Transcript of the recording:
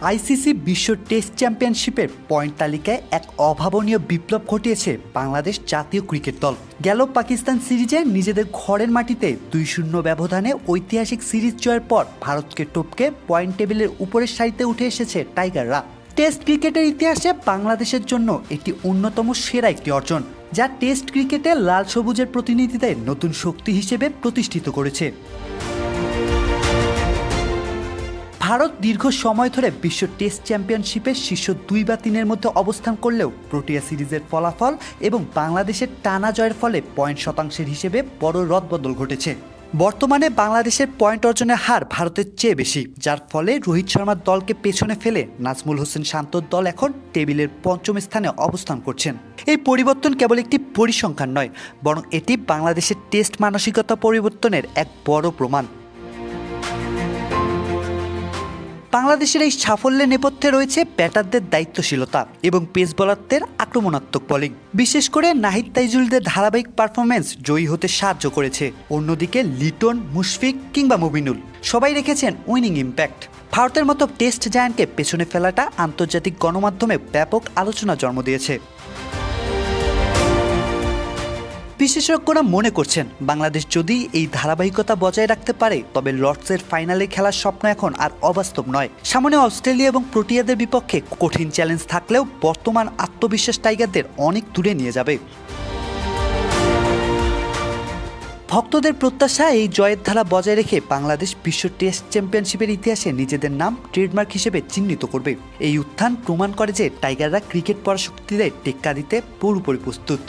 ICC বিশ্ব test চ্যাম্পিয়নশিপের point তালিকায় এক অভাবনীয় বিপ্লব ঘটিয়েছে বাংলাদেশ জাতীয় ক্রিকেট দল। গেল পাকিস্তান সিরিজে নিজেদের ঘরের মাটিতে 2-0 ব্যবধানে ঐতিহাসিক সিরিজ জয়ের পর ভারতকে টপকে পয়েন্ট টেবিলের উপরের সারিতে উঠে এসেছে টাইগাররা। টেস্ট ক্রিকেটের ইতিহাসে বাংলাদেশের জন্য এটি অন্যতম সেরা একটি অর্জন, যা টেস্ট ক্রিকেটে লাল সবুজের প্রতিনিধিদের নতুন শক্তি হিসেবে প্রতিষ্ঠিত করেছে। ভারত দীর্ঘ সময় ধরে বিশ্ব টেস্ট চ্যাম্পিয়নশিপের শীর্ষ 2 বা 3-এর মধ্যে অবস্থান করলেও প্রোটিয়া সিরিজের ফলাফল এবং বাংলাদেশের টানা জয়ের ফলে পয়েন্ট শতাংশের হিসেবে বড় রদবদল ঘটেছে। বর্তমানে বাংলাদেশের পয়েন্ট অর্জনের হার ভারতের চেয়ে বেশি, যার ফলে রোহিত শর্মার দলকে পেছনে ফেলে নাজমুল হোসেন শান্তর দল এখন টেবিলের 5ম স্থানে অবস্থান করছেন। এই পরিবর্তন কেবল একটি পরিসংখ্যান নয়, বরং এটি বাংলাদেশের টেস্ট মানসিকতা পরিবর্তনের এক বড় প্রমাণ। বাংলাদেশের এই সাফল্যের নেপথ্যে রয়েছে ব্যাটারদের দায়িত্বশীলতা এবং পেস বোলারদের আক্রমণাত্মক বোলিং। বিশেষ করে নাহিদ তাইজুলদের ধারাবাহিক পারফরমেন্স জয়ী হতে সাহায্য করেছে। অন্যদিকে লিটন, মুশফিক কিংবা মুবিনুল সবাই রেখেছেন উইনিং ইম্প্যাক্ট। ভারতের মতো টেস্ট জায়ান্টকে পেছনে ফেলাটা আন্তর্জাতিক গণমাধ্যমে ব্যাপক আলোচনা জন্ম দিয়েছে। বিশেষজ্ঞরা মনে করছেন, বাংলাদেশ যদি এই ধারাবাহিকতা বজায় রাখতে পারে তবে লর্ডসের ফাইনালে খেলার স্বপ্ন এখন আর অবাস্তব নয়। সামনে অস্ট্রেলিয়া এবং প্রোটিয়াদের বিপক্ষে কঠিন চ্যালেঞ্জ থাকলেও বর্তমান আত্মবিশ্বাস টাইগারদের অনেক দূরে নিয়ে যাবে। ভক্তদের প্রত্যাশা এই জয়ের ধারা বজায় রেখে বাংলাদেশ বিশ্ব টেস্ট চ্যাম্পিয়নশিপের ইতিহাসে নিজেদের নাম ট্রেডমার্ক হিসেবে চিহ্নিত করবে। এই উত্থান প্রমাণ করে যে টাইগাররা ক্রিকেট পরাশক্তিদের টেক্কা দিতে পুরোপুরি প্রস্তুত।